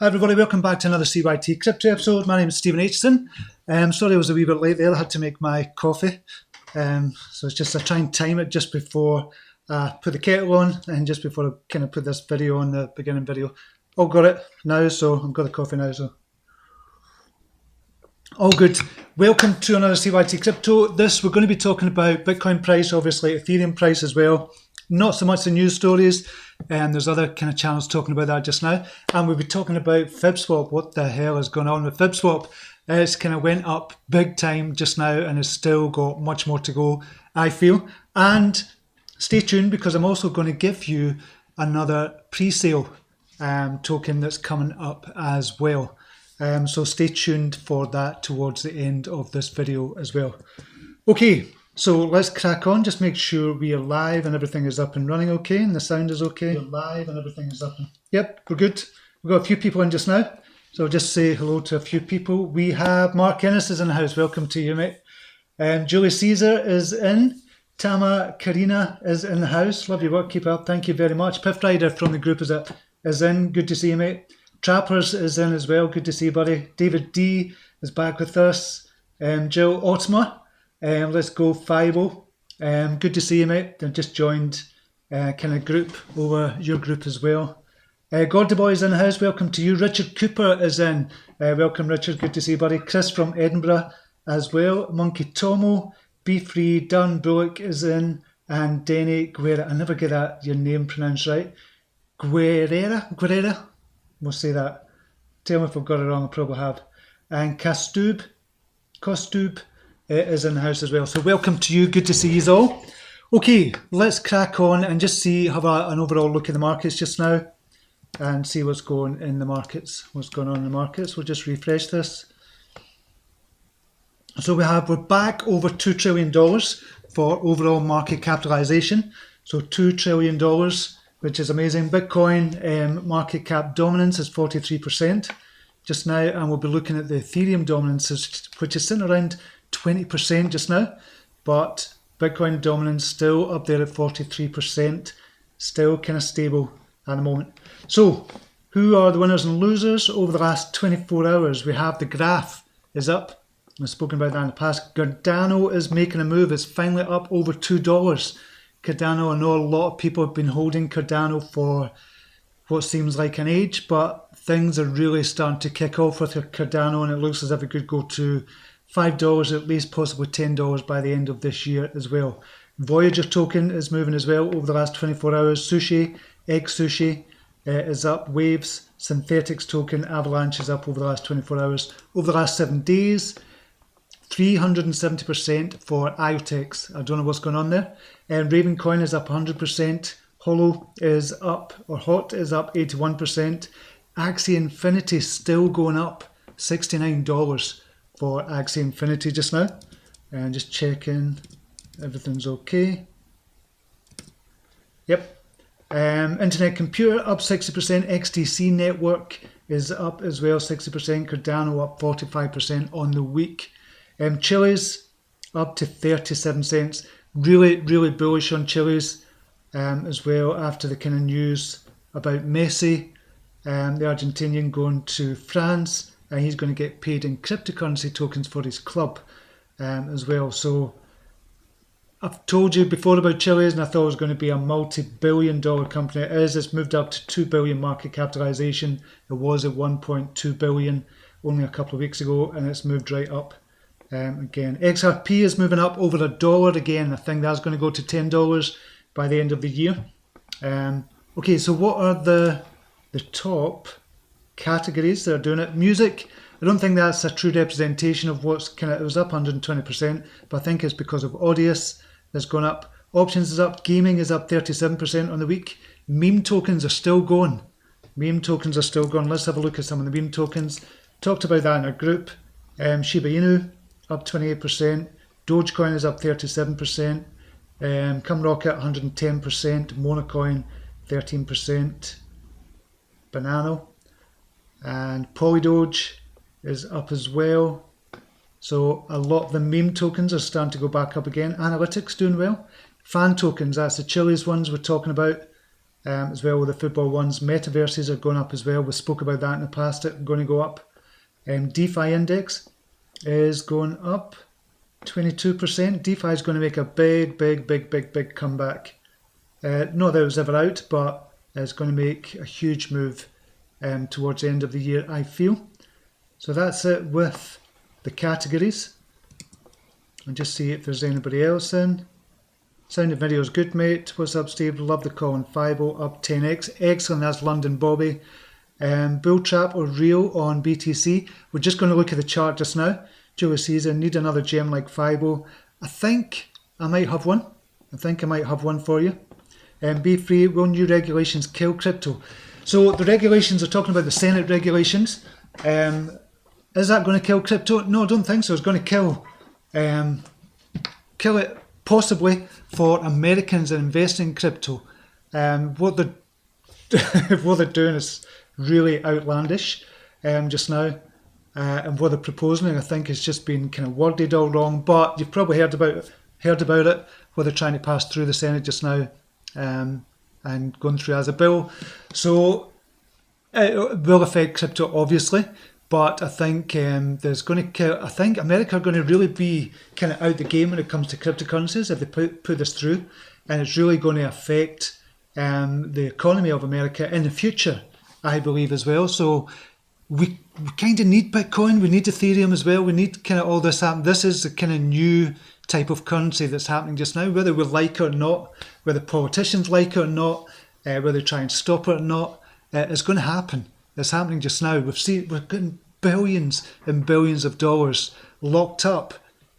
Hi everybody, welcome back to another CYT-Crypto episode. My name is Stephen Aitchison. Sorry I was a wee bit late there, I had to make my coffee. So it's just I try and time it just before I put the kettle on and just before I kind of put this video on, the beginning video. All got it now, so I've got the coffee now, so all good. Welcome to another CYT-Crypto. We're going to be talking about Bitcoin price, obviously Ethereum price as well. Not so much the news stories, and there's other kind of channels talking about that just now. And we'll be talking about FibSwap. What the hell is going on with FibSwap? It's kind of went up big time just now and has still got much more to go, I feel. And stay tuned because I'm also going to give you another pre-sale token that's coming up as well. So stay tuned for that towards the end of this video as well. Okay. So let's crack on. Just make sure we are live and everything is up and running okay and the sound is okay. We're live and everything is up. Yep, we're good. We've got a few people in just now. So just say hello to a few people. We have Mark Ennis is in the house. Welcome to you, mate. Julie Caesar is in. Tama Karina is in the house. Love your work. Keep up. Thank you very much. Piff Rider from the group is in. Good to see you, mate. Trappers is in as well. Good to see you, buddy. David D is back with us. Jill Otma. Let's go 5-0. Good to see you, mate. I've just joined kind of group over your group as well. Gordy Boy is in the house. Welcome to you. Richard Cooper is in. Welcome, Richard. Good to see you, buddy. Chris from Edinburgh as well. Monkey Tomo, Be Free, Darren Bullock is in, and Denny Guerra. I never get your name pronounced right. Guerrera. We'll say that. Tell me if I've got it wrong. I probably have. And Kostub is in the house as well. So welcome to you. Good to see you all. Okay, let's crack on and just have an overall look at the markets just now and see what's going on in the markets. We'll just refresh this. So we're back over $2 trillion for overall market capitalization. So $2 trillion, which is amazing. Bitcoin market cap dominance is 43% just now, and we'll be looking at the Ethereum dominance, which is sitting around 20% just now, but Bitcoin dominance still up there at 43%, still kind of stable at the moment. So who are the winners and losers over the last 24 hours? We have the graph is up. I've spoken about that in the past. Cardano is making a move. It's finally up over $2. Cardano, I know a lot of people have been holding Cardano for what seems like an age, but things are really starting to kick off with Cardano, and it looks as if it could go to $5 at least, possibly $10 by the end of this year as well. Voyager token is moving as well over the last 24 hours. Sushi, X-Sushi is up. Waves, Synthetics token, Avalanche is up over the last 24 hours. Over the last 7 days, 370% for IOTEX. I don't know what's going on there. And Ravencoin is up 100%. Holo is up, or HOT is up 81%. Axie Infinity still going up, $69. For Axie Infinity just now, and just checking everything's okay. Yep. Internet Computer up 60%. XTC Network is up as well, 60%. Cardano up 45% on the week. Chili's up to 37 cents. Really bullish on Chili's as well after the kind of news about Messi, the Argentinian going to France. And he's going to get paid in cryptocurrency tokens for his club as well. So I've told you before about Chili's, and I thought it was going to be a multi-billion-dollar company. It is. It's moved up to 2 billion market capitalization. It was at 1.2 billion only a couple of weeks ago, and it's moved right up again. XRP is moving up over $1 again. I think that's going to go to $10 by the end of the year. Okay, so what are the top categories that are doing it? Music, I don't think that's a true representation of what's kind of, it was up 120%, but I think it's because of Audius that's gone up. Options is up. Gaming is up 37% on the week. Meme tokens are still going. Let's have a look at some of the meme tokens. Talked about that in our group. Shiba Inu up 28%. Dogecoin is up 37%. Cumrocket 110%. Monocoin 13%. Banano and Polydoge is up as well. So a lot of the meme tokens are starting to go back up again. Analytics doing well. Fan tokens, that's the Chili's ones we're talking about. as well with the football ones. Metaverses are going up as well. We spoke about that in the past. It's going to go up. DeFi index is going up 22%. DeFi is going to make a big comeback. Not that it was ever out, but it's going to make a huge move towards the end of the year, I feel. So that's it with the categories. And just see if there's anybody else in. Sound of video is good, mate. What's up, Steve? Love the call on FIBO, up 10x. Excellent, that's London Bobby. Bull trap or real on BTC. We're just going to look at the chart just now. Julius Caesar, need another gem like FIBO. I think I might have one. I think I might have one for you. Be free, will new regulations kill crypto? So the regulations are talking about the Senate regulations. Is that going to kill crypto? No, I don't think so. It's going to kill it possibly for Americans investing in crypto. What they're doing is really outlandish just now, and what they're proposing, I think, has just been kind of worded all wrong. But you've probably heard about it, what they're trying to pass through the Senate just now, and going through as a bill. So it will affect crypto, obviously. But I think I think America are going to really be kind of out the game when it comes to cryptocurrencies if they put this through, and it's really going to affect the economy of America in the future, I believe, as well. So we kind of need Bitcoin, we need Ethereum as well, we need kind of all this happen. This is the kind of new type of currency that's happening just now, whether we like it or not, whether politicians like it or not, whether they try and stop it or not, it's going to happen. It's happening just now. We're getting billions and billions of dollars locked up.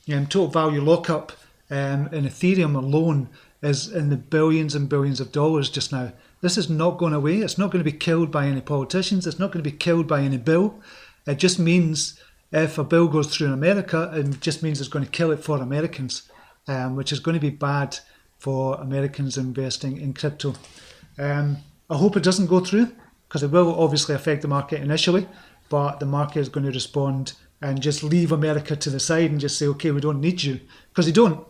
Total value lockup in Ethereum alone is in the billions and billions of dollars just now. This is not going away. It's not going to be killed by any politicians. It's not going to be killed by any bill. It just means if a bill goes through in America, it just means it's going to kill it for Americans, which is going to be bad for Americans investing in crypto. I hope it doesn't go through, because it will obviously affect the market initially, but the market is going to respond and just leave America to the side and just say, okay, we don't need you. Because we don't.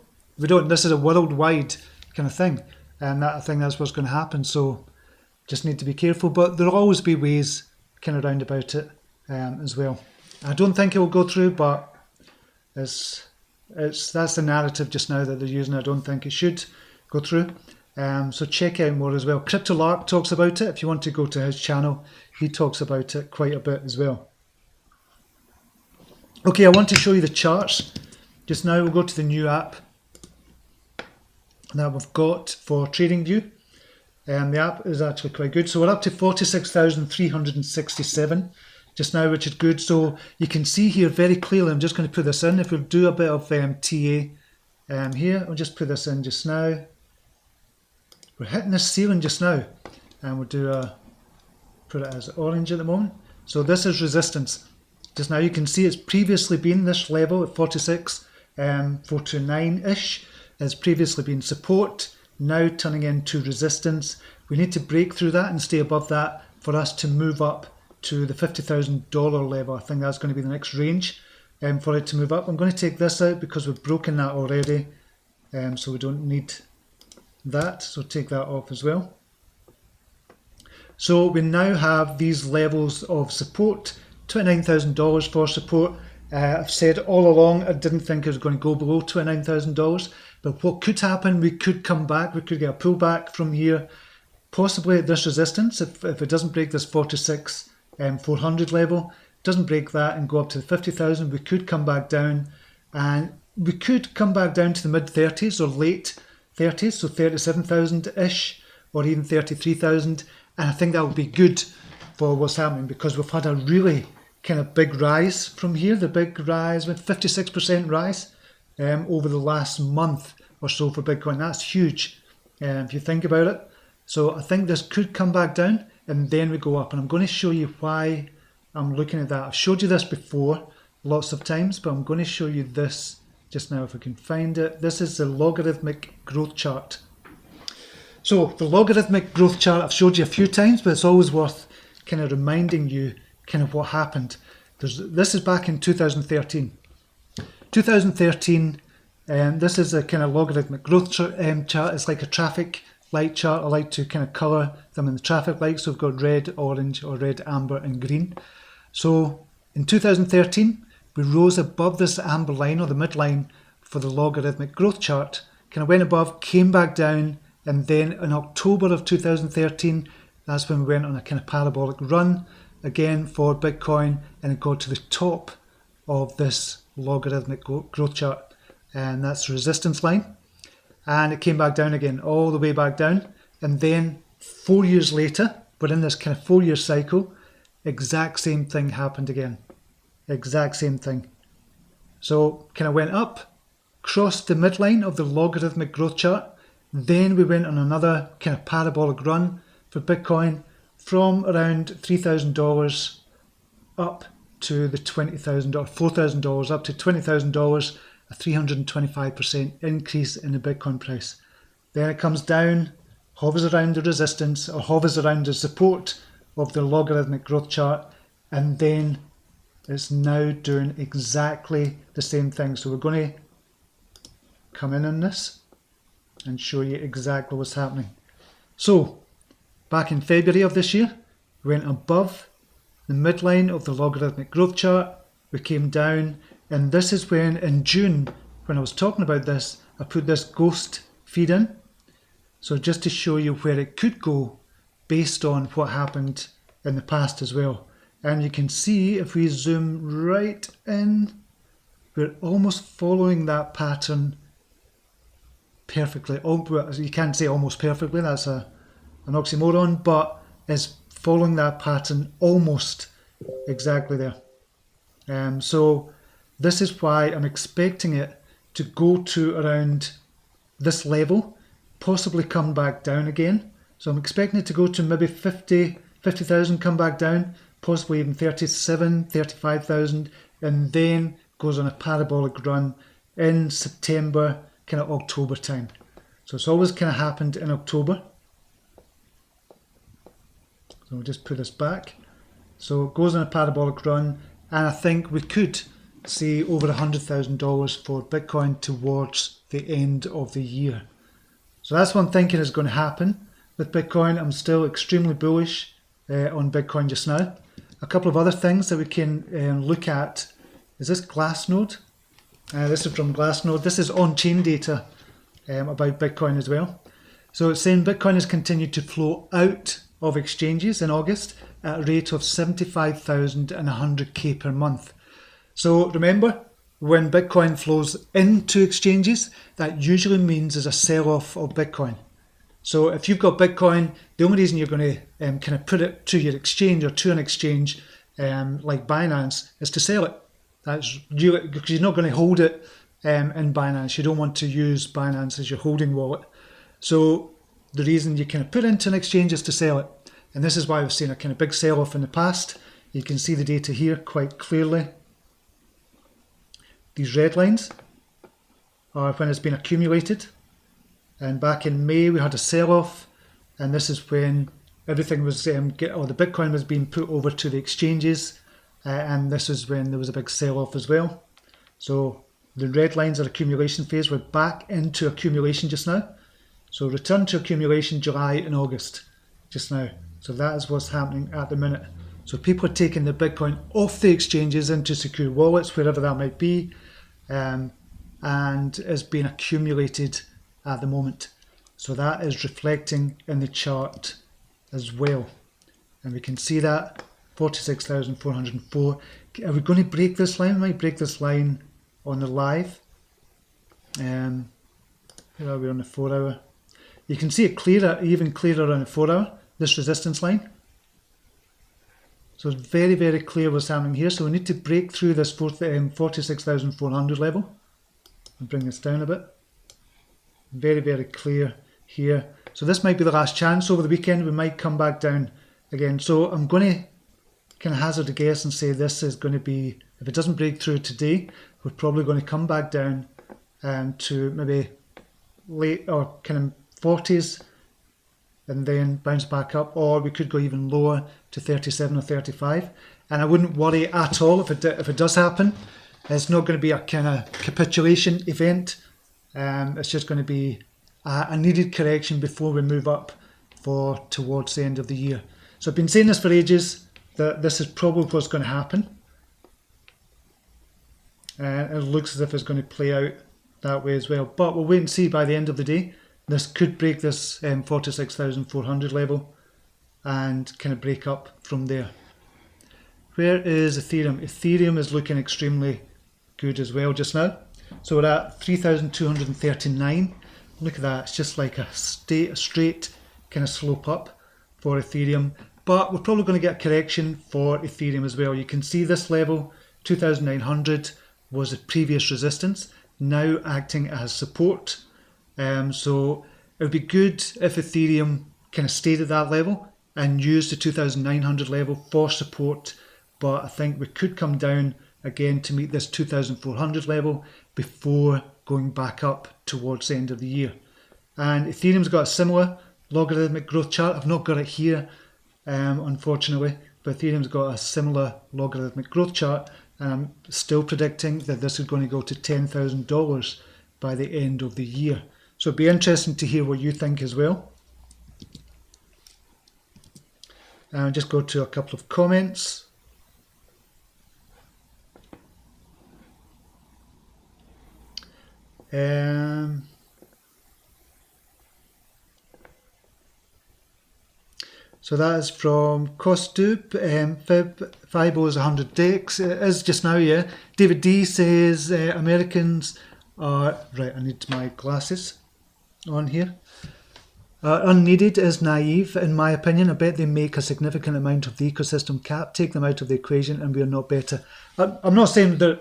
This is a worldwide kind of thing. And I think that's what's going to happen. So just need to be careful. But there'll always be ways kind of round about it as well. I don't think it will go through, but that's the narrative just now that they're using. I don't think it should go through. So check out more as well. CryptoLark talks about it. If you want to go to his channel, he talks about it quite a bit as well. Okay, I want to show you the charts. Just now we'll go to the new app that we've got for TradingView. The app is actually quite good. So we're up to 46,367 just now, which is good. So you can see here very clearly, I'm just going to put this in. If we'll do a bit of TA here, I'll just put this in just now. We're hitting this ceiling just now, and we'll put it as orange at the moment. So this is resistance. Just now you can see it's previously been this level at 46,429-ish. Has previously been support, now turning into resistance. We need to break through that and stay above that for us to move up to the $50,000 level. I think that's going to be the next range for it to move up. I'm going to take this out because we've broken that already, so we don't need that. So take that off as well. So we now have these levels of support. $29,000 for support. I've said all along I didn't think it was going to go below $29,000, but what could happen, we could come back, we could get a pullback from here, possibly at this resistance, if it doesn't break this 46,400 level, doesn't break that and go up to the 50,000, we could come back down, and we could come back down to the mid-30s or late 30s, so 37,000-ish, or even 33,000, and I think that would be good for what's happening, because we've had a really kind of big rise from here. The big rise with 56% rise over the last month or so for Bitcoin. That's huge if you think about it. So I think this could come back down and then we go up. And I'm going to show you why I'm looking at that. I've showed you this before lots of times, but I'm going to show you this just now if I can find it. This is the logarithmic growth chart. So the logarithmic growth chart I've showed you a few times, but it's always worth kind of reminding you kind of what happened. This is back in 2013. 2013, this is a kind of logarithmic growth chart. It's like a traffic light chart, I like to kind of colour them in the traffic light. So we've got red, orange, or red, amber, and green. So in 2013, we rose above this amber line, or the midline, for the logarithmic growth chart. Kind of went above, came back down, and then in October of 2013, that's when we went on a kind of parabolic run again for Bitcoin, and it got to the top of this logarithmic growth chart, and that's the resistance line. And it came back down again, all the way back down. And then 4 years later, we're in this kind of 4-year cycle, exact same thing happened again. Exact same thing. So kind of went up, crossed the midline of the logarithmic growth chart. Then we went on another kind of parabolic run for Bitcoin from around $3,000 up to the $20,000, $4,000 up to $20,000, a 325% increase in the Bitcoin price. Then it comes down, hovers around the resistance, or hovers around the support of the logarithmic growth chart, and then it's now doing exactly the same thing. So we're going to come in on this and show you exactly what's happening. So back in February of this year, we went above the midline of the logarithmic growth chart, we came down, and this is when in June, when I was talking about this, I put this ghost feed in. So just to show you where it could go based on what happened in the past as well. And you can see if we zoom right in, we're almost following that pattern perfectly. Oh, well, you can't say almost perfectly, that's an oxymoron, but it's following that pattern almost exactly there. So this is why I'm expecting it to go to around this level, possibly come back down again. So I'm expecting it to go to maybe 50,000, come back down, possibly even 37, 35,000, and then goes on a parabolic run in September, kind of October time. So it's always kind of happened in October. So we'll just put this back. So it goes on a parabolic run, and I think we could see over $100,000 for Bitcoin towards the end of the year. So that's what I'm thinking is going to happen with Bitcoin. I'm still extremely bullish on Bitcoin just now. A couple of other things that we can look at is this Glassnode. This is from Glassnode. This is on-chain data about Bitcoin as well. So it's saying Bitcoin has continued to flow out of exchanges in August at a rate of 75,100k per month. So remember, when Bitcoin flows into exchanges, that usually means there's a sell-off of Bitcoin. So if you've got Bitcoin, the only reason you're going to kind of put it to your exchange or to an exchange like Binance is to sell it. That's really, because you're not going to hold it in Binance. You don't want to use Binance as your holding wallet. So the reason you kind of put it into an exchange is to sell it. And this is why we've seen a kind of big sell-off in the past. You can see the data here quite clearly. These red lines are when it's been accumulated. And back in May, we had a sell-off. And this is when everything was, or the Bitcoin was being put over to the exchanges. And this is when there was a big sell-off as well. So the red lines are accumulation phase. We're back into accumulation just now. So return to accumulation July and August just now. So that is what's happening at the minute. So people are taking the Bitcoin off the exchanges into secure wallets, wherever that might be, and is being accumulated at the moment. So that is reflecting in the chart as well. And we can see that 46,404. Are we going to break this line? We might break this line on the live. Here are we on the 4 hour. You can see it clearer, even clearer on the 4 hour, this resistance line. So it's very, very clear what's happening here. So we need to break through this 46,400 level and bring this down a bit. Very, very clear here. So this might be the last chance. Over the weekend, we might come back down again. So I'm going to kind of hazard a guess and say this is going to be, if it doesn't break through today, we're probably going to come back down to maybe late or kind of 40s and then bounce back up, or we could go even lower to 37 or 35. And I wouldn't worry at all if it does happen. It's not going to be a kind of capitulation event. It's just going to be a needed correction before we move up towards the end of the year. So I've been saying this for ages, that this is probably what's going to happen. And it looks as if it's going to play out that way as well. But we'll wait and see by the end of the day. This could break this 46,400 level and kind of break up from there. Where is Ethereum? Ethereum is looking extremely good as well just now. So we're at 3,239. Look at that. It's just like a straight kind of slope up for Ethereum. But we're probably going to get a correction for Ethereum as well. You can see this level, 2,900, was a previous resistance, now acting as support. So it would be good if Ethereum kind of stayed at that level and used the 2,900 level for support. But I think we could come down again to meet this 2,400 level before going back up towards the end of the year. And Ethereum's got a similar logarithmic growth chart. I've not got it here, unfortunately, but Ethereum's got a similar logarithmic growth chart, and I'm still predicting that this is going to go to $10,000 by the end of the year. So it'd be interesting to hear what you think as well. And just go to a couple of comments. So that is from Costup. FIBO is 100 DEX. It is just now, yeah. David D says Americans are... Right, I need my glasses on here. Unneeded is naive, in my opinion. I bet they make a significant amount of the ecosystem cap. Take them out of the equation and we are not better. I'm not saying they're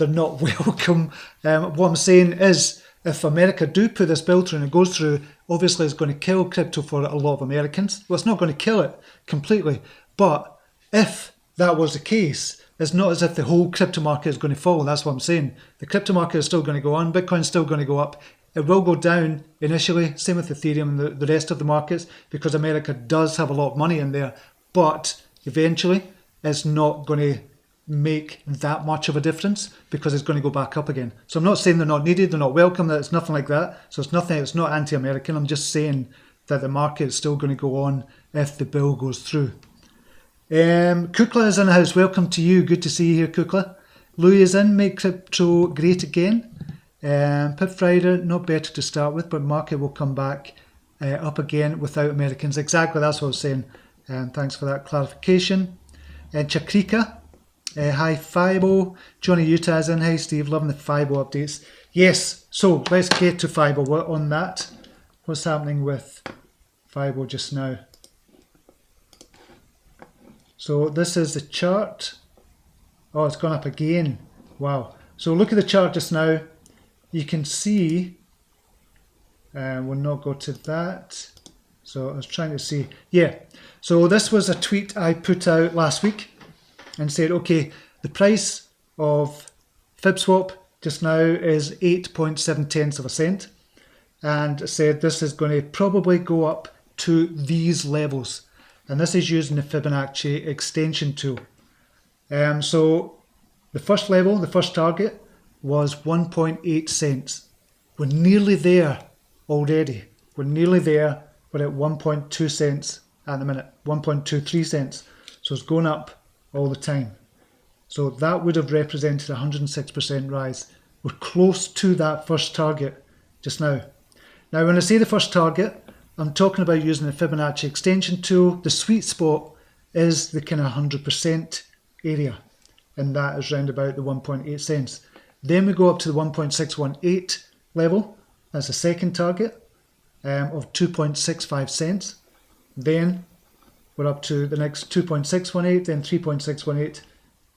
not welcome. What I'm saying is, if America do put this bill through and it goes through, obviously it's going to kill crypto for a lot of Americans. Well, it's not going to kill it completely. But if that was the case, it's not as if the whole crypto market is going to fall. That's what I'm saying. The crypto market is still going to go on. Bitcoin's still going to go up. It will go down initially. Same with Ethereum and the rest of the markets, because America does have a lot of money in there. But eventually, it's not going to make that much of a difference because it's going to go back up again. So I'm not saying they're not needed, they're not welcome, that it's nothing like that. So it's not anti-American. I'm just saying that the market is still going to go on if the bill goes through. Kukla is in the house. Welcome to you. Good to see you here, Kukla. Louis is in. Make crypto great again. Pip Friday, not better to start with, but market will come back up again without Americans. Exactly, that's what I was saying. Thanks for that clarification. Chakrika. Hi FIBO. Johnny Utah is in. Hi Steve, loving the FIBO updates. Yes, so let's get to FIBO. What on that? What's happening with FIBO just now? So this is the chart. Oh, it's gone up again. Wow. So look at the chart just now. You can see, we'll not go to that. So I was trying to see. Yeah. So this was a tweet I put out last week and said, okay, the price of FibSwap just now is 8.7 of a cent, and said this is going to probably go up to these levels, and this is using the Fibonacci extension tool. So the first level, the first target was 1.8 cents. We're nearly there already. We're nearly there. We're at 1.2 cents at the minute, 1.23 cents. So it's going up all the time. So that would have represented 106% rise. We're close to that first target just now. Now, when I say the first target, I'm talking about using the Fibonacci extension tool. The sweet spot is the kind of 100% area, and that is round about the 1.8 cents. Then we go up to the 1.618 level. That's the second target of 2.65 cents. Then we're up to the next 2.618, then 3.618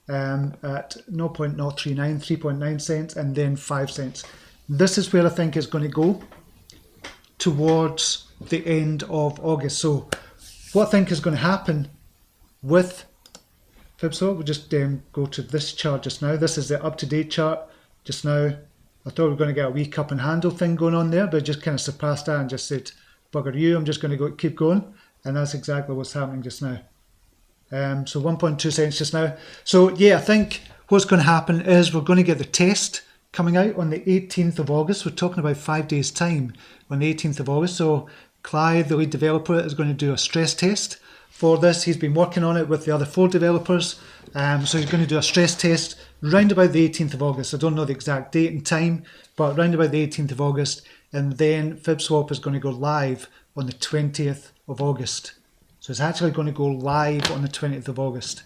at 0.039, 3.9 cents, and then 5 cents. This is where I think it's going to go towards the end of August. So what I think is going to happen with FibSwap, we'll just go to this chart just now. This is the up-to-date chart just now. I thought we were going to get a wee cup and handle thing going on there, but it just kind of surpassed that and just said, bugger you, I'm just going to keep going. And that's exactly what's happening just now. So 1.2 cents just now. So yeah, I think what's going to happen is we're going to get the test coming out on the 18th of August. We're talking about 5 days time on the 18th of August. So Clive, the lead developer, is going to do a stress test for this. He's been working on it with the other 4 developers. So he's going to do a stress test round about the 18th of August. I don't know the exact date and time, but round about the 18th of August. And then FibSwap is going to go live on the 20th of August. So it's actually going to go live on the 20th of August.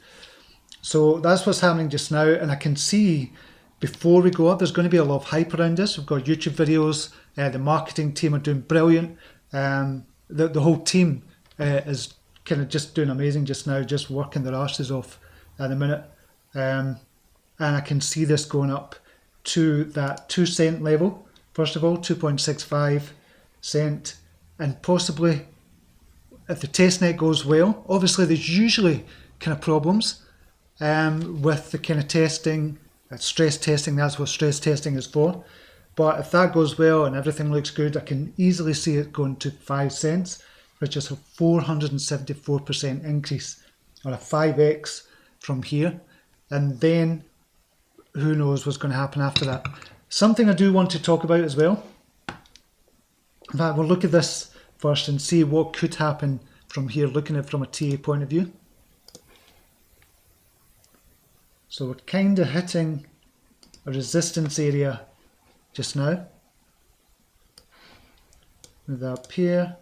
So that's what's happening just now. And I can see before we go up, there's going to be a lot of hype around this. We've got YouTube videos. The marketing team are doing brilliant. The whole team is kind of just doing amazing just now, just working their arses off at the minute. And I can see this going up to that 2 cent level. First of all, 2.65 cent, and possibly if the testnet goes well, obviously there's usually kind of problems with the kind of testing, stress testing. That's what stress testing is for. But if that goes well and everything looks good, I can easily see it going to 5 cents, which is a 474% increase, or a 5x from here. And then who knows what's going to happen after that. Something I do want to talk about as well. In fact, we'll look at this first and see what could happen from here, looking at it from a TA point of view. So we're kind of hitting a resistance area just now. Move that up here,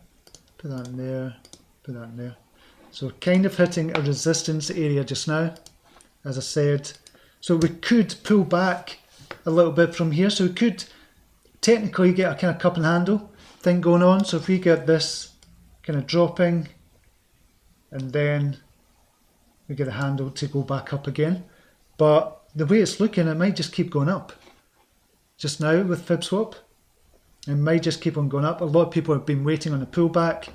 put that in there, put that in there. So we're kind of hitting a resistance area just now, as I said. So we could pull back a little bit from here. So we could technically get a kind of cup and handle thing going on. So if we get this kind of dropping and then we get a handle to go back up again. But the way it's looking, it might just keep going up. Just now with FibSwap, it might just keep on going up. A lot of people have been waiting on a pullback.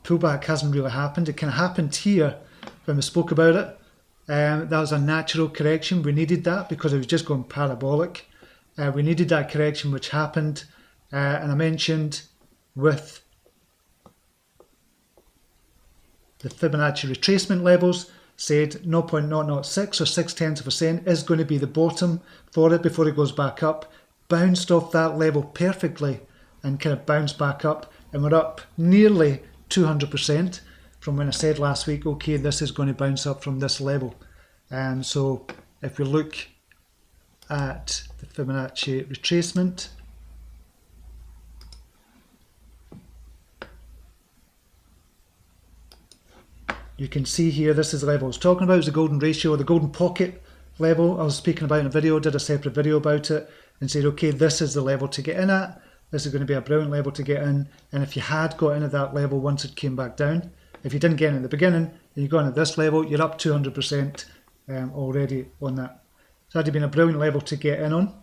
Pullback hasn't really happened. It kind of happened here when we spoke about it. That was a natural correction. We needed that because it was just going parabolic. We needed that correction, which happened. And I mentioned with the Fibonacci retracement levels, said 0.006 or 0.6 is going to be the bottom for it before it goes back up. Bounced off that level perfectly and kind of bounced back up, and we're up nearly 200% from when I said last week, okay, this is going to bounce up from this level. So if we look at the Fibonacci retracement, you can see here, this is the level I was talking about. It's the golden ratio, the golden pocket level I was speaking about in a video. Did a separate video about it and said, okay, this is the level to get in at. This is going to be a brilliant level to get in. And if you had got in at that level once it came back down, if you didn't get in at the beginning and you got in at this level, you're up 200% already on that. So that'd have been a brilliant level to get in on.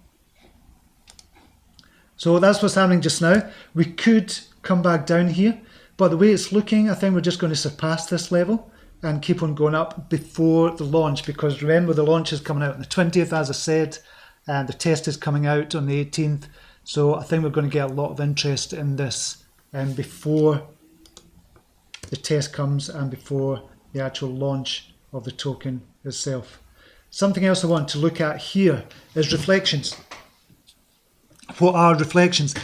So that's what's happening just now. We could come back down here, but the way it's looking, I think we're just going to surpass this level and keep on going up before the launch, because remember, the launch is coming out on the 20th, as I said, and the test is coming out on the 18th. So I think we're going to get a lot of interest in this before the test comes and before the actual launch of the token itself. Something else I want to look at here is reflections. What are reflections?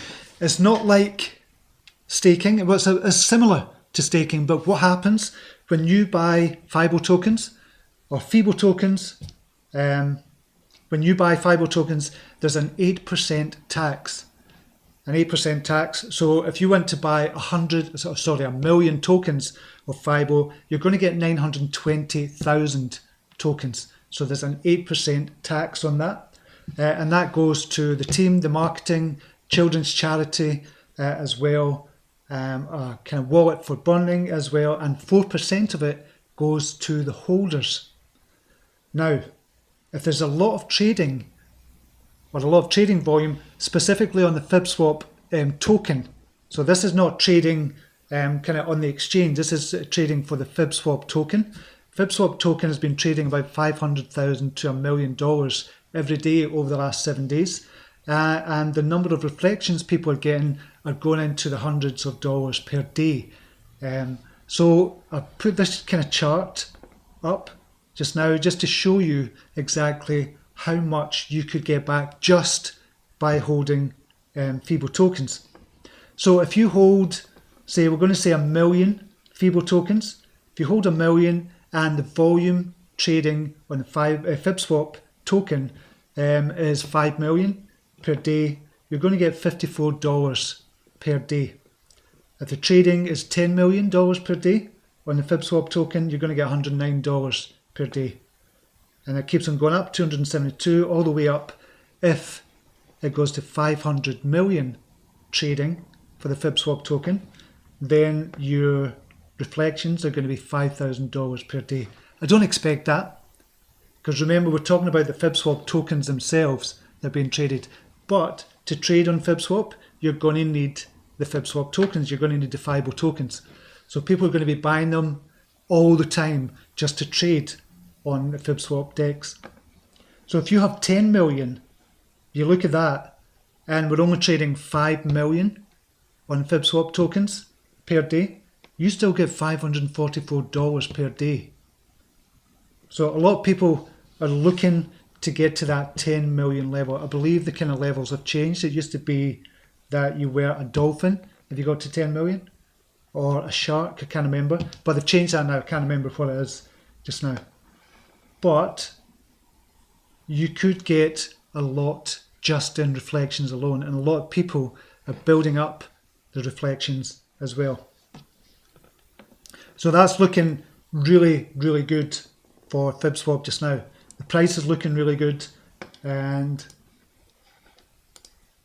It's not like staking. It's similar to staking, but what happens when you buy FIBO tokens or FIBO tokens? When you buy FIBO tokens, there's an 8% tax. An 8% tax. So if you went to buy a million tokens of FIBO, you're going to get 920,000 tokens. So there's an 8% tax on that. And that goes to the team, the marketing, children's charity as well, a kind of wallet for burning as well, and 4% of it goes to the holders. Now, if there's a lot of trading or a lot of trading volume specifically on the FibSwap token, so this is not trading kind of on the exchange, this is trading for the FibSwap token. FibSwap token has been trading about $500,000 to $1 million every day over the last 7 days. And the number of reflections people are getting are going into the hundreds of dollars per day. So I put this kind of chart up just now just to show you exactly how much you could get back just by holding FIBO tokens. So if you hold, say, we're going to say 1 million FIBO tokens, if you hold 1 million and the volume trading on the FibSwap token is 5 million per day, you're going to get $54 per day. If the trading is $10 million per day on the FibSwap token, you're going to get $109 per day. And it keeps on going up, 272, all the way up. If it goes to 500 million trading for the FibSwap token, then your reflections are going to be $5,000 per day. I don't expect that, because remember, we're talking about the FibSwap tokens themselves that are being traded. But to trade on FibSwap, you're going to need the FibSwap tokens. You're going to need the FIBO tokens. So people are going to be buying them all the time just to trade on the FibSwap DEX. So if you have 10 million, you look at that, and we're only trading 5 million on FibSwap tokens per day, you still get $544 per day. So a lot of people are looking to get to that 10 million level. I believe the kind of levels have changed. It used to be that you were a dolphin if you got to 10 million, or a shark, I can't remember. But they've changed that now, I can't remember what it is just now. But you could get a lot just in reflections alone, and a lot of people are building up the reflections as well. So that's looking really, really good for FibSwap just now. The price is looking really good, and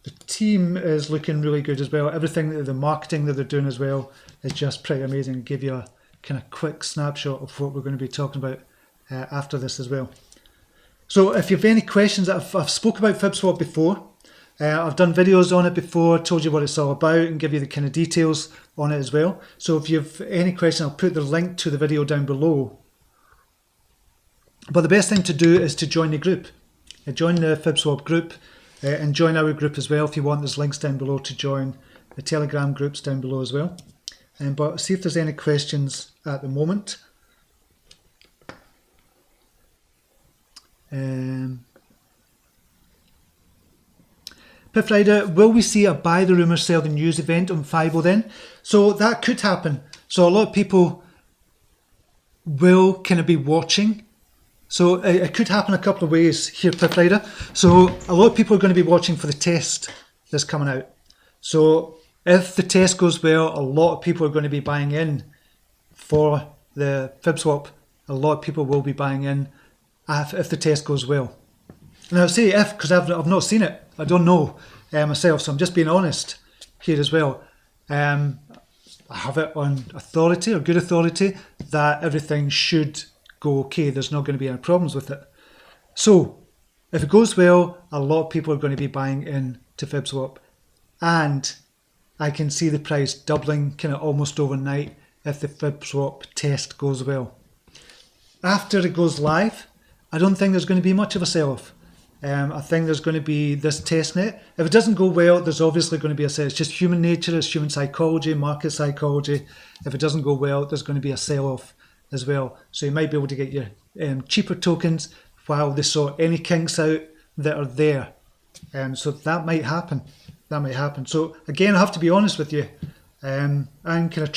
the team is looking really good as well. Everything, the marketing that they're doing as well, is just pretty amazing. I'll give you a kind of quick snapshot of what we're going to be talking about after this as well. So if you have any questions, I've spoke about FibSwap before. I've done videos on it before, told you what it's all about, and give you the kind of details on it as well. So if you have any questions, I'll put the link to the video down below. But the best thing to do is to join the group. Join the FibSwap group, and join our group as well if you want. There's links down below to join the Telegram groups down below as well. But see if there's any questions at the moment. Pip Rider, will we see a buy the rumour, sell the news event on FIBO then? So that could happen. So a lot of people will kind of be watching. So it could happen a couple of ways here, Pip Rider. So a lot of people are going to be watching for the test that's coming out. So if the test goes well, a lot of people are going to be buying in for the FibSwap. A lot of people will be buying in if the test goes well. And I'll say if, because I've not seen it. I don't know myself, so I'm just being honest here as well. I have it on authority, or good authority, that everything should go okay. There's not going to be any problems with it. So if it goes well, a lot of people are going to be buying in to FibSwap, and I can see the price doubling kind of almost overnight if the FibSwap test goes well. After it goes live, I don't think there's going to be much of a sell-off. I think there's going to be this testnet. If it doesn't go well, there's obviously going to be a sell. It's just human nature, it's human psychology, market psychology. If it doesn't go well, there's going to be a sell-off as well. So you might be able to get your cheaper tokens while they sort any kinks out that are there. So that might happen. That might happen. So again, I have to be honest with you. I'm kind of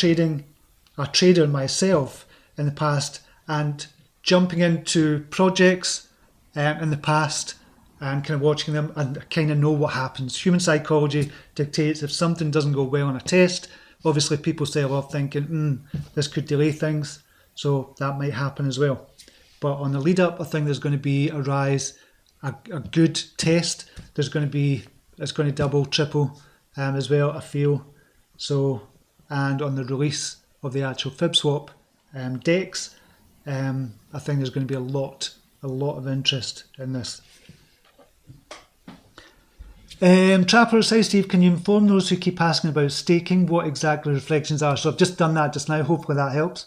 a trader myself in the past, and jumping into projects in the past and kind of watching them, and kind of know what happens. Human psychology dictates if something doesn't go well on a test, obviously people sell off thinking, this could delay things. So that might happen as well. But on the lead up, I think there's going to be a rise, a good test. It's going to double, triple as well, I feel. So, and on the release of the actual FibSwap DEX, I think there's going to be a lot of interest in this. Trapper says, Steve, can you inform those who keep asking about staking what exactly reflections are? So I've just done that just now. Hopefully that helps.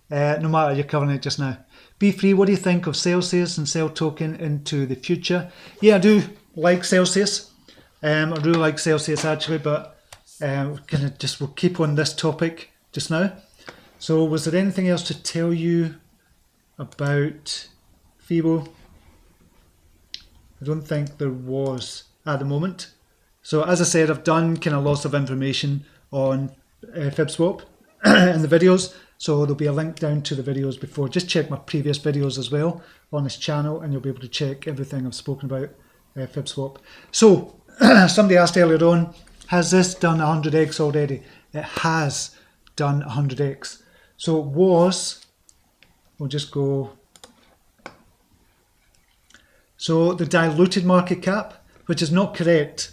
No matter, you're covering it just now. B3, what do you think of Celsius and Cell token into the future? Yeah, I do like Celsius. I really like Celsius actually, but we'll keep on this topic just now. So was there anything else to tell you about FIBO? I don't think there was. at the moment. So as I said, I've done kind of lots of information on FibSwap in the videos. So there'll be a link down to the videos before. Just check my previous videos as well on this channel, and you'll be able to check everything I've spoken about FibSwap. So somebody asked earlier on, has this done 100x already? It has done 100x. So it was, we'll just go, so the diluted market cap, which is not correct.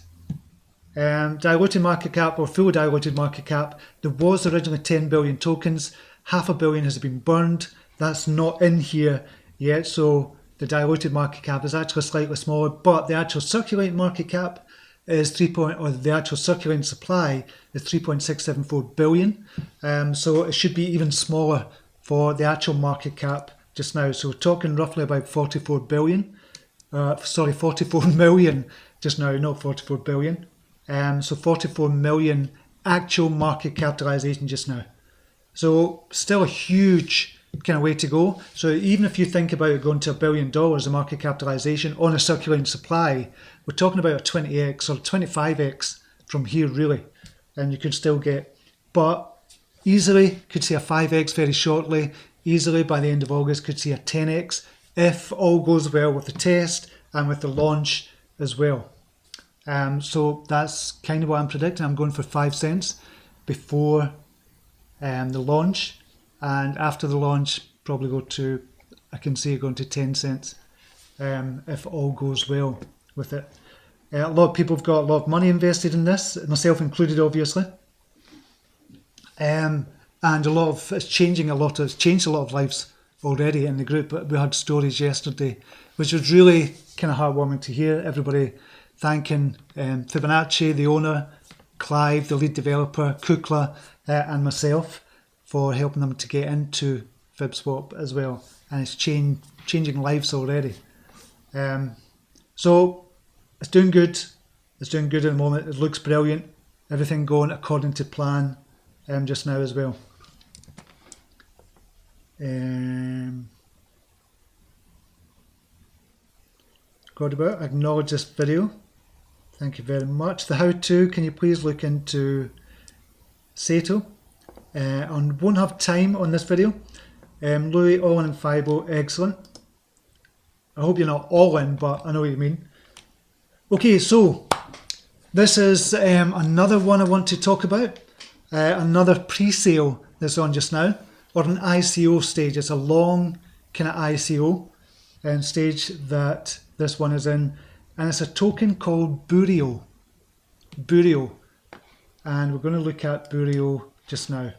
Diluted market cap or full diluted market cap, there was originally 10 billion tokens, 500 million has been burned. That's not in here yet, so the diluted market cap is actually slightly smaller, but the actual circulating market cap is the actual circulating supply is 3.674 billion. So it should be even smaller for the actual market cap just now. So we're talking roughly about 44 billion. 44 million just now, not 44 billion. So 44 million actual market capitalization just now. So still a huge kind of way to go. So even if you think about it going to $1 billion of market capitalization on a circulating supply, we're talking about a 20x or 25x from here really. And you could still get, but easily could see a 5x very shortly. Easily by the end of August could see a 10x if all goes well with the test and with the launch as well. So that's kind of what I'm predicting. I'm going for 5 cents before the launch, and after the launch probably go to, I can see it going to 10 cents if all goes well with it. A lot of people have got a lot of money invested in this, myself included obviously, and a lot of it's changed a lot of lives already in the group. But we had stories yesterday which was really kind of heartwarming to hear. Everybody thanking Fibonacci, the owner, Clive, the lead developer, Kukla, and myself for helping them to get into FibSwap as well. And it's changing lives already. So it's doing good. It's doing good at the moment. It looks brilliant. Everything going according to plan just now as well. Got about acknowledge this video. Thank you very much. The how-to, can you please look into Sato? I won't have time on this video. Louis, all in Fibo, excellent. I hope you're not all in, but I know what you mean. Okay, so this is another one I want to talk about. Another pre-sale that's on just now, or an ICO stage. It's a long kind of ICO stage that this one is in. And it's a token called Burio. And we're going to look at Burio just now.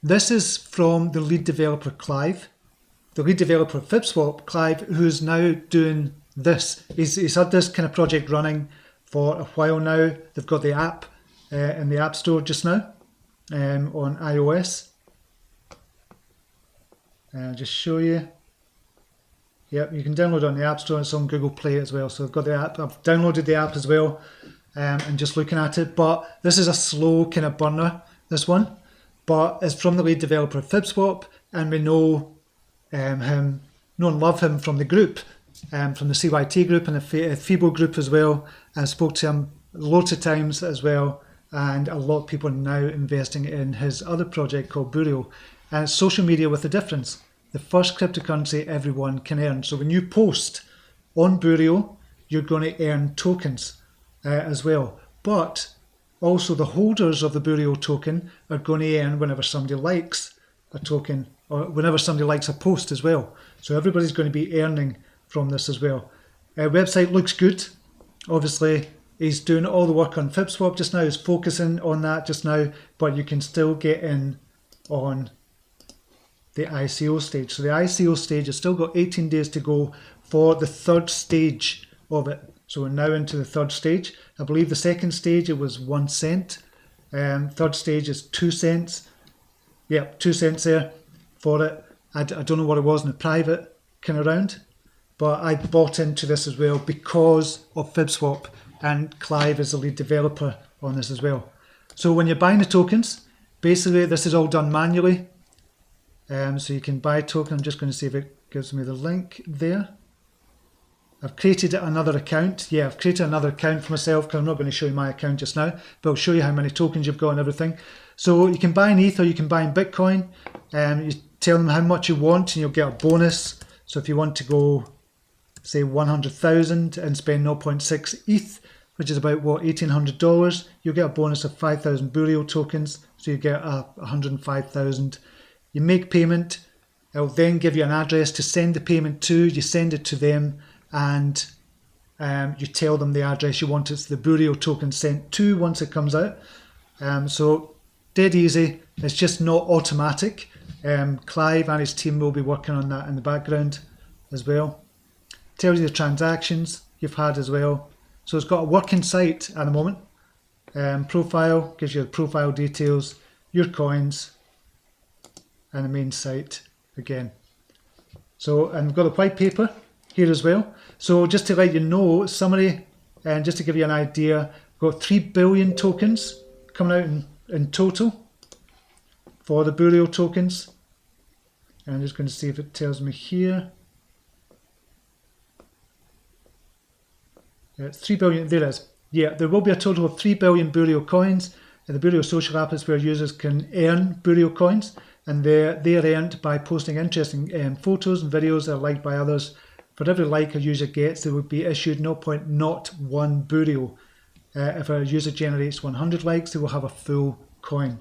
This is from the lead developer Clive, the lead developer of FibSwap, Clive, who's now doing this. He's had this kind of project running for a while now. They've got the app in the App Store just now on iOS. I'll just show you. Yep, you can download it on the App Store. It's on Google Play as well. So I've got the app. I've downloaded the app as well and just looking at it. But this is a slow kind of burner, this one. But it's from the lead developer of FibSwap, and we know him, know and love him from the group, from the CYT group and the Fibo group as well. I spoke to him loads of times as well, and a lot of people are now investing in his other project called Burio. And it's social media with a difference. The first cryptocurrency everyone can earn. So when you post on Burio, you're going to earn tokens as well. But also the holders of the Burio token are going to earn whenever somebody likes a token or whenever somebody likes a post as well. So everybody's going to be earning from this as well. Website looks good. Obviously, he's doing all the work on FibSwap just now. He's focusing on that just now, but you can still get in on the ICO stage. So the ICO stage has still got 18 days to go for the third stage of it. So we're now into the third stage. I believe the second stage it was 1 cent. Third stage is 2 cents. Yep, 2 cents there for it. I don't know what it was in the private kind of round, but I bought into this as well because of FibSwap, and Clive is the lead developer on this as well. So when you're buying the tokens, basically this is all done manually. So you can buy a token. I'm just going to see if it gives me the link there. I've created another account. Yeah, I've created another account for myself because I'm not going to show you my account just now, but I'll show you how many tokens you've got and everything. So you can buy in ETH or you can buy in Bitcoin. You tell them how much you want and you'll get a bonus. So if you want to go, say 100,000 and spend 0.6 ETH, which is about what, $1,800, you'll get a bonus of 5,000 Burial tokens. So you get 105,000. You make payment. It'll then give you an address to send the payment to. You send it to them and you tell them the address you want the Burial token sent to once it comes out. So dead easy. It's just not automatic. Clive and his team will be working on that in the background as well. Tells you the transactions you've had as well. So it's got a working site at the moment. Profile gives you the profile details, your coins, and the main site again. So, and we've got the white paper here as well. So just to let you know, summary, and just to give you an idea, we've got 3 billion tokens coming out in total for the Burial tokens. And I'm just going to see if it tells me here. It's 3 billion, there it is. Yeah, there will be a total of 3 billion Burial coins. The Burial social app is where users can earn Burial coins, and they're earned by posting interesting photos and videos that are liked by others. For every like a user gets, they would be issued 0.01 Burial. If a user generates 100 likes, they will have a full coin.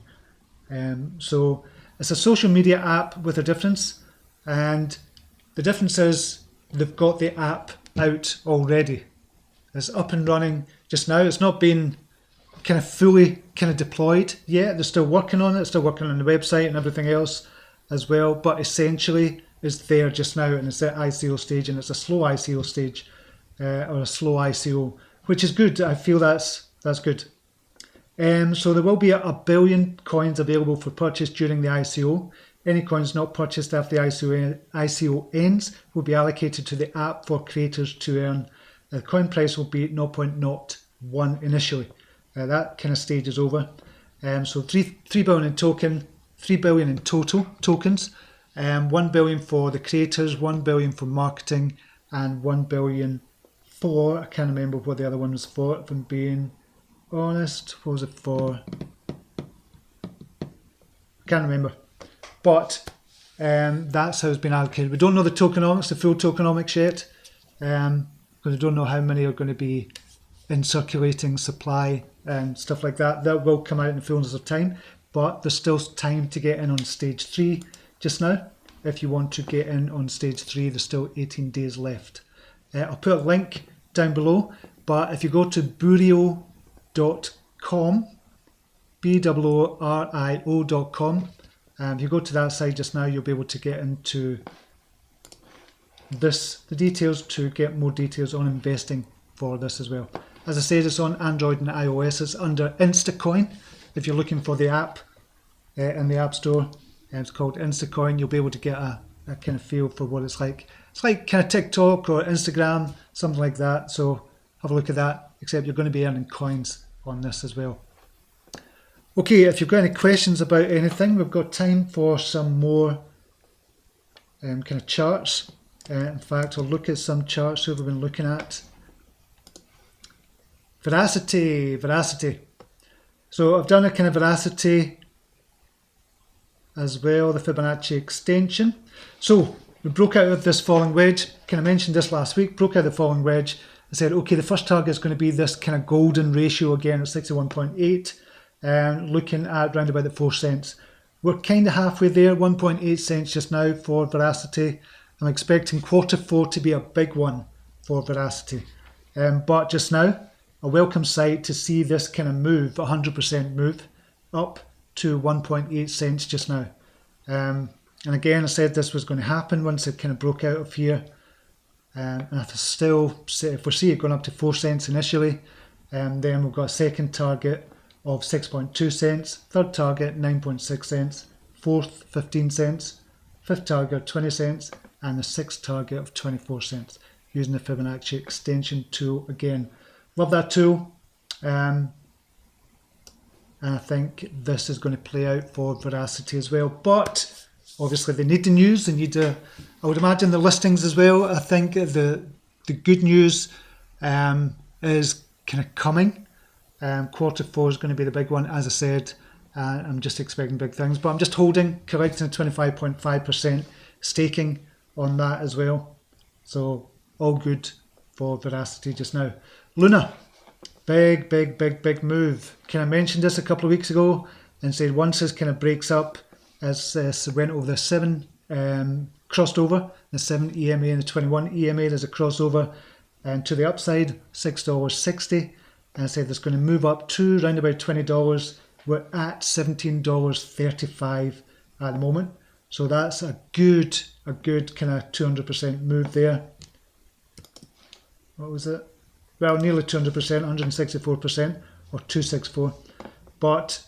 So it's a social media app with a difference, and the difference is they've got the app out already. It's up and running just now. It's not been kind of fully kind of deployed yet. They're still working on it, still working on the website and everything else as well, but essentially it's there just now, and it's at ICO stage, and it's a slow ICO stage or a slow ICO, which is good. I feel that's good. So there will be a billion coins available for purchase during the ICO. Any coins not purchased after the ICO ends will be allocated to the app for creators to earn. The coin price will be 0.01 initially. That kind of stage is over. So 3 billion in token, 3 billion in total tokens, 1 billion for the creators, 1 billion for marketing, and 1 billion for, I can't remember what the other one was for, if I'm being honest. What was it for? I can't remember. But that's how it's been allocated. We don't know the tokenomics, the full tokenomics yet, because we don't know how many are going to be in circulating supply and stuff like that. That will come out in the fullness of time, but there's still time to get in on stage 3 just now. If you want to get in on stage 3, there's still 18 days left. I'll put a link down below, but if you go to burial.com, BOORIO.com, if you go to that site just now, you'll be able to get into the details to get more details on investing for this as well. As I said, it's on Android and iOS. It's under Instacoin. If you're looking for the app in the App Store, it's called Instacoin. You'll be able to get a kind of feel for what it's like. It's like kind of TikTok or Instagram, something like that. So have a look at that, except you're going to be earning coins on this as well. Okay, if you've got any questions about anything, we've got time for some more kind of charts. In fact, I'll look at some charts that we've been looking at. Veracity. So I've done a kind of Veracity as well, the Fibonacci extension. So we broke out of this falling wedge. Kind of mentioned this last week, broke out the falling wedge. I said, okay, the first target is going to be this kind of golden ratio again at 61.8, and looking at around about the 4 cents. We're kind of halfway there, 1.8 cents just now for Veracity. I'm expecting Q4 to be a big one for Veracity. But just now, a welcome sight to see this kind of move, 100% move up to 1.8 cents just now. And again, I said this was going to happen once it kind of broke out of here. And if we see it going up to 4 cents initially, then we've got a second target of 6.2 cents, third target 9.6 cents, fourth 15 cents, fifth target 20 cents, and the sixth target of 24 cents using the Fibonacci extension tool again. Love that tool. And I think this is going to play out for Veracity as well. But obviously they need the news. They need I would imagine the listings as well. I think the the good news is kind of coming. Q4 is going to be the big one, as I said. I'm just expecting big things, but I'm just holding, collecting a 25.5% staking on that as well. So all good for Veracity just now. Luna, big move. Kind of mentioned this a couple of weeks ago and said once this kind of breaks up, as this went over the 7, crossed over the 7 EMA and the 21 EMA, there's a crossover and to the upside, $6.60. And I said it's going to move up to around about $20. We're at $17.35 at the moment. So that's a good kind of 200% move there. What was it? Well, nearly 200%, 164% or 264. But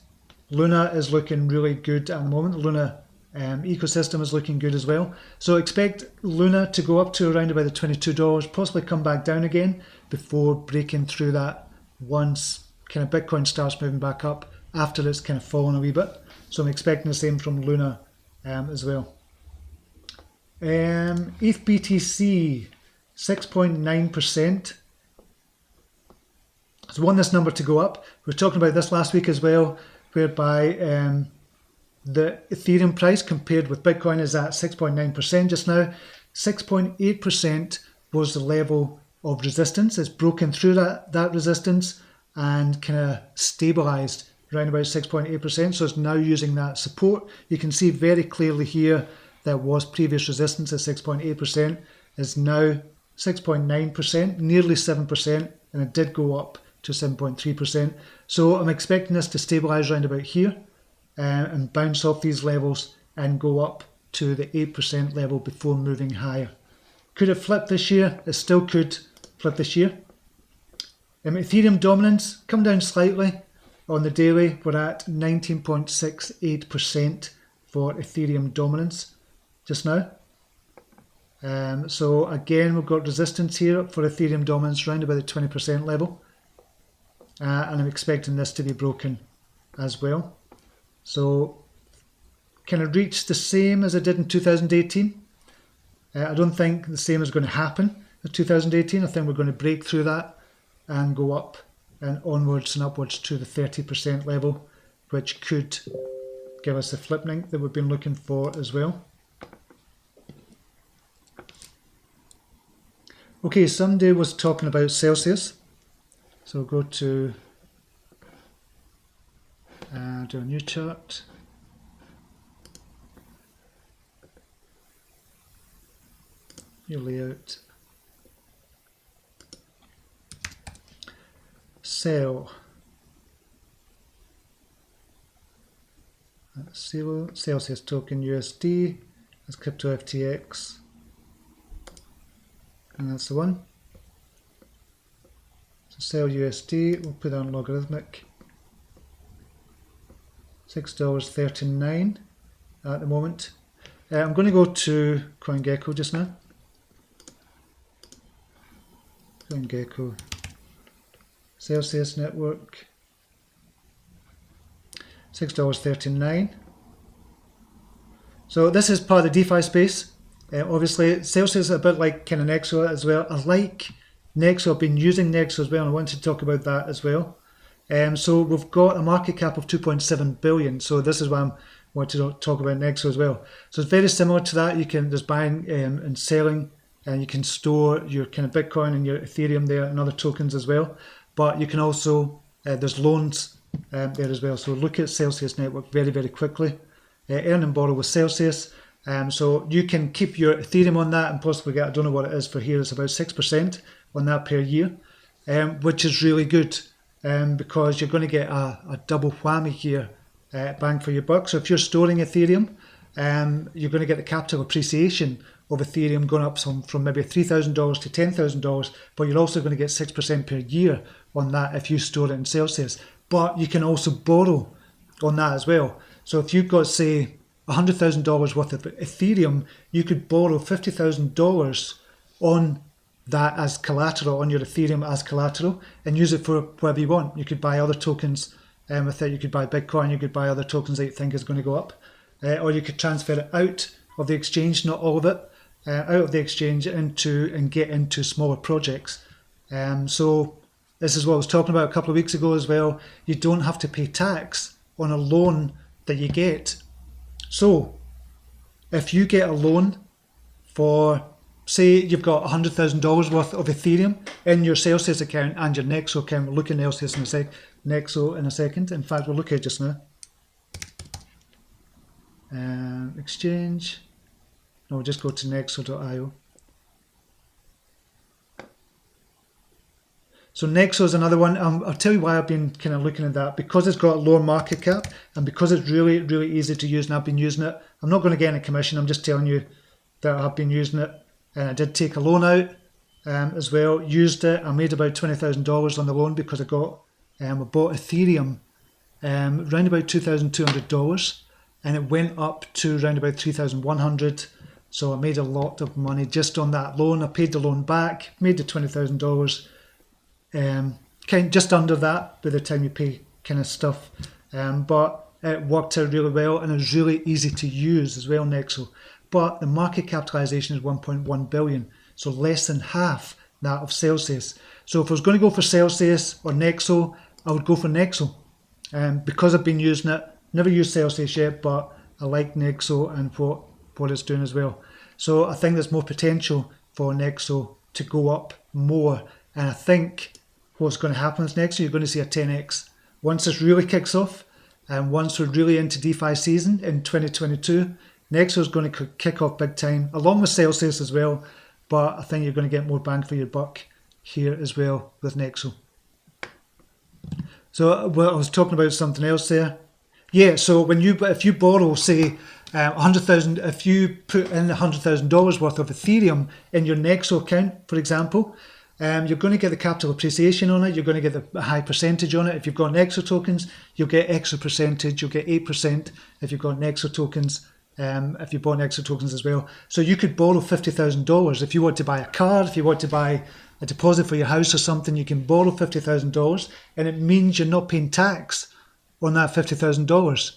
Luna is looking really good at the moment. The Luna ecosystem is looking good as well. So expect Luna to go up to around about the $22, possibly come back down again before breaking through that once kind of Bitcoin starts moving back up after it's kind of fallen a wee bit. So I'm expecting the same from Luna as well. ETH BTC, 6.9%. So we want this number to go up. We were talking about this last week as well, whereby the Ethereum price compared with Bitcoin is at 6.9% just now. 6.8% was the level of resistance. It's broken through that resistance and kind of stabilized around about 6.8%. So it's now using that support. You can see very clearly here that was previous resistance at 6.8%. Is now 6.9%, nearly 7%, and it did go up to 7.3%. So I'm expecting this to stabilize around about here and bounce off these levels and go up to the 8% level before moving higher. Could it flip this year? It still could flip this year. Ethereum dominance come down slightly on the daily. We're at 19.68% for Ethereum dominance just now. So again, we've got resistance here for Ethereum dominance around about the 20% level. And I'm expecting this to be broken as well. So can it reach the same as it did in 2018? I don't think the same is going to happen in 2018. I think we're going to break through that and go up and onwards and upwards to the 30% level, which could give us the flipping that we've been looking for as well. Okay, somebody was talking about Celsius. So go to do a new chart. New layout. Sell. Celsius token USD. That's Crypto FTX. And that's the one. So sell USD, we'll put on logarithmic. $6.39 at the moment. I'm going to go to CoinGecko just now. CoinGecko. Celsius network. $6.39. So this is part of the DeFi space. Obviously, Celsius is a bit like kind of Nexo as well. I like Nexo. I've been using Nexo as well, and I want to talk about that as well. So we've got a market cap of 2.7 billion. So this is why I want to talk about Nexo as well. So it's very similar to that. There's buying and selling, and you can store your kind of Bitcoin and your Ethereum there and other tokens as well. But you can also, there's loans there as well. So look at Celsius network very, very quickly. Earn and borrow with Celsius. So you can keep your Ethereum on that and possibly get, I don't know what it is for here, it's about 6% on that per year, which is really good because you're going to get a double whammy here, bang for your buck. So if you're storing Ethereum, you're going to get the capital appreciation of Ethereum going up from maybe $3,000 to $10,000, but you're also going to get 6% per year on that if you store it in Celsius. But you can also borrow on that as well. So if you've got, say, $100,000 worth of Ethereum, you could borrow $50,000 on that as collateral, on your Ethereum as collateral, and use it for whatever you want. You could buy other tokens with it. You could buy Bitcoin. You could buy other tokens that you think is going to go up, or you could transfer it out of the exchange, not all of it, out of the exchange and get into smaller projects. So this is what I was talking about a couple of weeks ago as well. You don't have to pay tax on a loan that you get. So if you get a loan for, say you've got $100,000 worth of Ethereum in your Celsius account and your Nexo account, we'll look at Nexo in a second. In fact, we'll look at it just now. Exchange. No, we'll just go to nexo.io. So Nexo is another one. I'll tell you why I've been kind of looking at that. Because it's got a lower market cap and because it's really, really easy to use and I've been using it. I'm not going to get any commission. I'm just telling you that I've been using it. And I did take a loan out as well. Used it. I made about $20,000 on the loan because I bought Ethereum around about $2,200. And it went up to around about 3,100. So I made a lot of money just on that loan. I paid the loan back, made the $20,000. Just under that by the time you pay kind of stuff. But it worked out really well and it was really easy to use as well, Nexo. But the market capitalization is 1.1 billion. So less than half that of Celsius. So if I was going to go for Celsius or Nexo, I would go for Nexo. Because I've been using it. Never used Celsius yet, but I like Nexo and what it's doing as well. So I think there's more potential for Nexo to go up more. And I think what's going to happen is Nexo, you're going to see a 10x. Once this really kicks off, and once we're really into DeFi season in 2022, Nexo is going to kick off big time, along with Celsius as well. But I think you're going to get more bang for your buck here as well with Nexo. So I was talking about something else there. Yeah, so if you borrow, say, 100,000, if you put in $100,000 worth of Ethereum in your Nexo account, for example, you're going to get the capital appreciation on it. You're going to get the high percentage on it. If you've got Nexo tokens, you'll get extra percentage. You'll get 8% if you've got Nexo tokens. If you bought Nexo tokens as well. So you could borrow $50,000 if you want to buy a car, if you want to buy a deposit for your house or something. You can borrow $50,000, and it means you're not paying tax on that $50,000,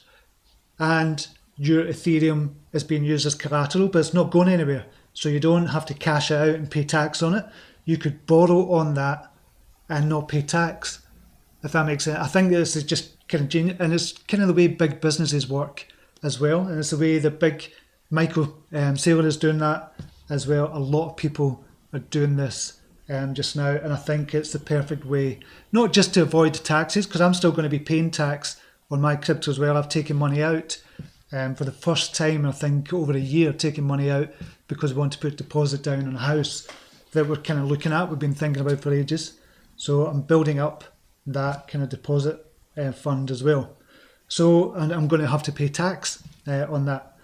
and your Ethereum is being used as collateral, but it's not going anywhere. So you don't have to cash it out and pay tax on it. You could borrow on that and not pay tax, if that makes sense. I think this is just kind of genius, and it's kind of the way big businesses work as well, and it's the way the big Michael Saylor is doing that as well. A lot of people are doing this just now, and I think it's the perfect way, not just to avoid taxes, because I'm still going to be paying tax on my crypto as well. I've taken money out for the first time, I think, over a year, taking money out because we want to put deposit down on a house that we're kind of looking at, we've been thinking about for ages. So I'm building up that kind of deposit fund as well. So, and I'm going to have to pay tax on that.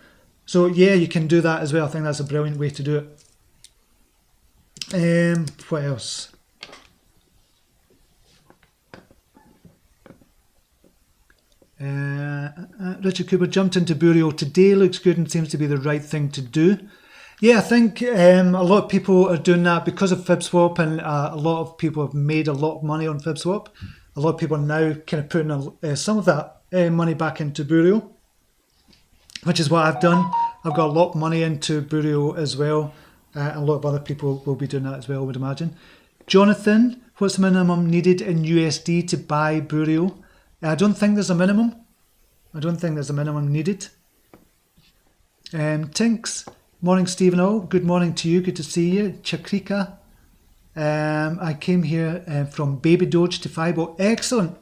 So yeah, you can do that as well. I think that's a brilliant way to do it. What else? Richard Cooper jumped into Burial today. Looks good and seems to be the right thing to do. Yeah, I think a lot of people are doing that because of FibSwap, and a lot of people have made a lot of money on FibSwap. A lot of people are now kind of putting some of that money back into Burial, which is what I've done. I've got a lot of money into Burial as well. A lot of other people will be doing that as well, I would imagine. Jonathan, what's the minimum needed in USD to buy Burial? I don't think there's a minimum. I don't think there's a minimum needed. Tinks, morning Stephen O. Good morning to you, good to see you. Chakrika, I came here from Baby Doge to Fibo. Excellent,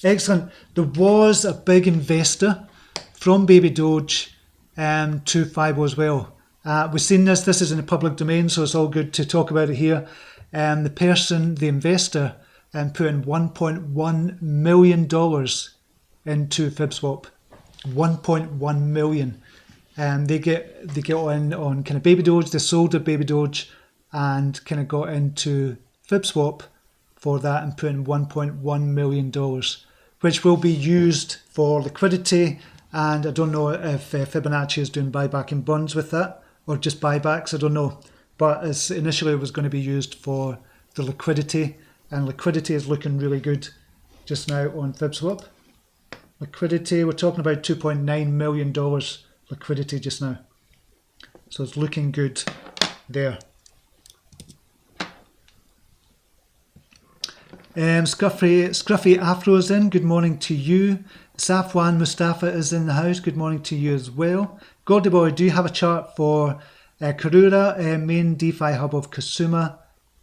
excellent. There was a big investor from Baby Doge to Fibo as well. We've seen this is in the public domain, so it's all good to talk about it here. The investor, put in $1.1 million into FibSwap. 1.1 million. They get on kind of Baby Doge. They sold their Baby Doge and kind of got into FibSwap for that and put in $1.1 million, which will be used for liquidity. And I don't know if Fibonacci is doing buyback in bonds with that, or just buybacks, I don't know. But initially it was going to be used for the liquidity, and liquidity is looking really good just now on FibSwap. Liquidity, we're talking about $2.9 million liquidity just now. So it's looking good there. Scruffy Afro is in. Good morning to you. Safwan Mustafa is in the house. Good morning to you as well. Gordy Boy, do you have a chart for Karura, main DeFi hub of Kasuma?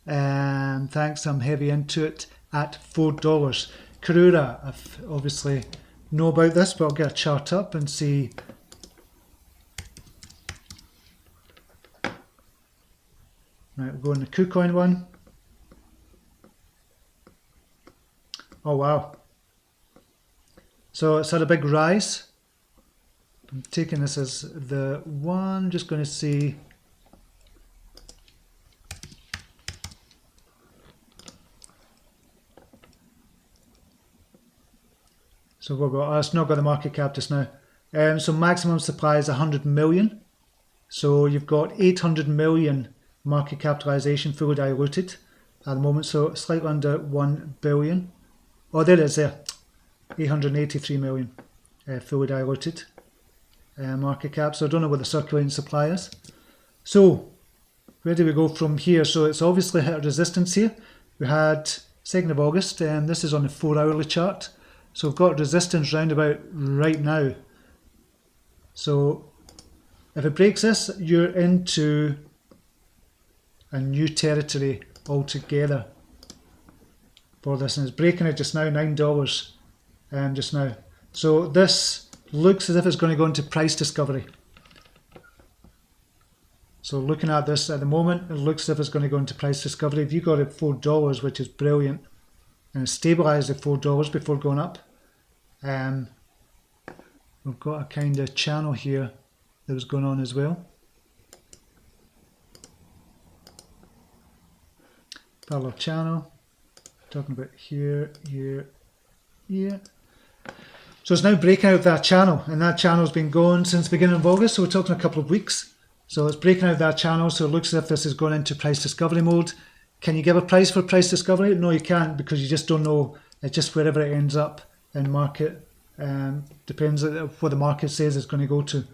Thanks, I'm heavy into it at $4. Karura, I obviously know about this, but I'll get a chart up and see. Right, we'll go in the KuCoin one. Oh wow. So it's had a big rise. I'm taking this as the one, just going to see. So we'll go, it's not got the market cap just now. So maximum supply is 100 million. So you've got 800 million market capitalization fully diluted at the moment. So slightly under 1 billion. Oh, there it is there. 883 million fully diluted market cap. So I don't know what the circulating supply is. So where do we go from here? So it's obviously hit a resistance here. We had 2nd of August, and this is on the 4-hourly chart. So we've got resistance round about right now. So if it breaks this, you're into a new territory altogether for this. And it's breaking it just now, $9 just now. So this looks as if it's going to go into price discovery. So looking at this at the moment, it looks as if it's going to go into price discovery. If you got it $4, which is brilliant, and it stabilized at $4 before going up. We've got a kind of channel here that was going on as well. Parallel channel, talking about here, here, here. So it's now breaking out that channel, and that channel's been going since the beginning of August, so we're talking a couple of weeks. So it's breaking out that channel, so it looks as if this is going into price discovery mode. Can you give a price for price discovery? No, you can't, because you just don't know. It's just wherever it ends up in market. Depends on what the market says it's going to go to.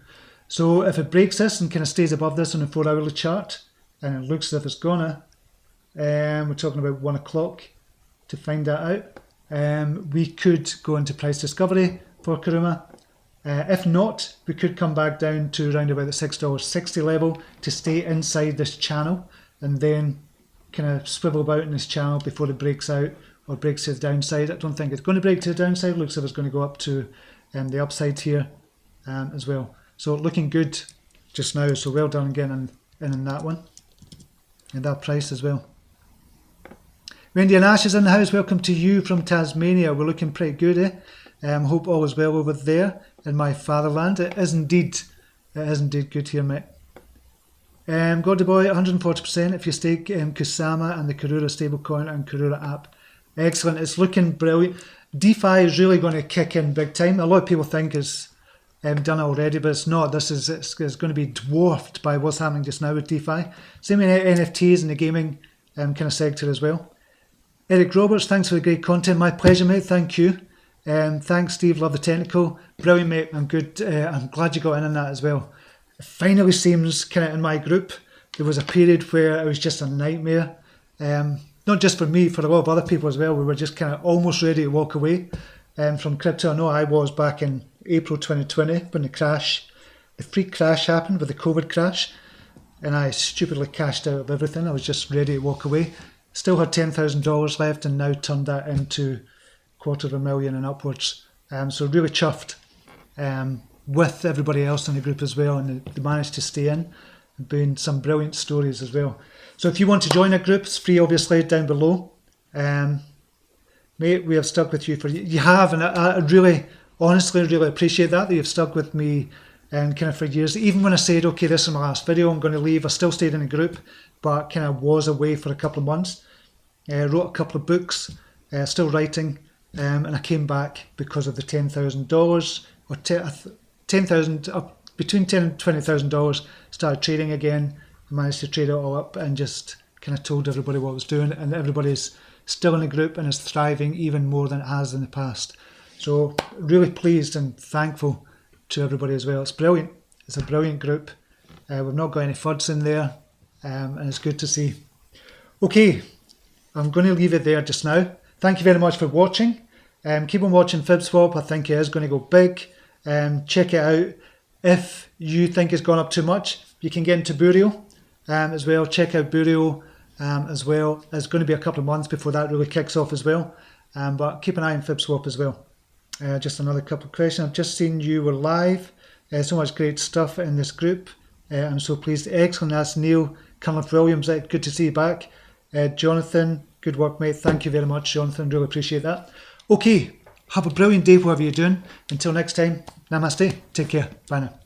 So if it breaks this and kind of stays above this on the 4-hourly chart, and it looks as if it's gonna, we're talking about 1 o'clock to find that out. We could go into price discovery for Karuma. If not, we could come back down to around about the $6.60 level to stay inside this channel, and then kind of swivel about in this channel before it breaks out or breaks to the downside. I don't think it's going to break to the downside. It looks as if it's going to go up to the upside here as well. So looking good just now. So well done again in that one and that price as well. Wendy and Ash is in the house. Welcome to you from Tasmania. We're looking pretty good, eh? Hope all is well over there in my fatherland. It is indeed good here, mate. Gordy Boy, 140% if you stake Kusama and the Karura stablecoin and Karura app. Excellent. It's looking brilliant. DeFi is really going to kick in big time. A lot of people think it's done already, but it's not. It's going to be dwarfed by what's happening just now with DeFi. Same with NFTs and the gaming kind of sector as well. Eric Roberts, thanks for the great content. My pleasure, mate. Thank you. Thanks, Steve. Love the technical. Brilliant, mate. I'm good. I'm glad you got in on that as well. It finally seems kind of in my group. There was a period where it was just a nightmare. Not just for me, for a lot of other people as well. We were just kind of almost ready to walk away from crypto. I know I was back in April 2020 when the freak crash happened with the COVID crash, and I stupidly cashed out of everything. I was just ready to walk away. Still had $10,000 left, and now turned that into $250,000 and upwards. So really chuffed with everybody else in the group as well, and they managed to stay in and been some brilliant stories as well. So if you want to join a group, it's free obviously down below. Mate, we have stuck with you you have, and I really, honestly, really appreciate that you've stuck with me kind of for years. Even when I said, okay, this is my last video, I'm going to leave, I still stayed in the group, but kind of was away for a couple of months. Wrote a couple of books, still writing, and I came back because of the $10,000 or $10,000 up between $10,000 and $20,000. Started trading again. I managed to trade it all up and just kind of told everybody what I was doing, and everybody's still in the group and is thriving even more than it has in the past. So really pleased and thankful to everybody as well. It's brilliant. It's a brilliant group. We've not got any FUDs in there. and it's good to see. Okay, I'm going to leave it there just now. Thank you very much for watching. Keep on watching FibSwap. I think it is going to go big. Check it out. If you think it's gone up too much, you can get into Burial as well. Check out Burial as well. It's going to be a couple of months before that really kicks off as well. But keep an eye on FibSwap as well. Just another couple of questions. I've just seen you were live. So much great stuff in this group. I'm so pleased. Excellent. That's Neil Cunliffe-Williams. Good to see you back. Jonathan, good work, mate. Thank you very much, Jonathan. Really appreciate that. Okay, have a brilliant day, whatever you're doing. Until next time, namaste. Take care. Bye now.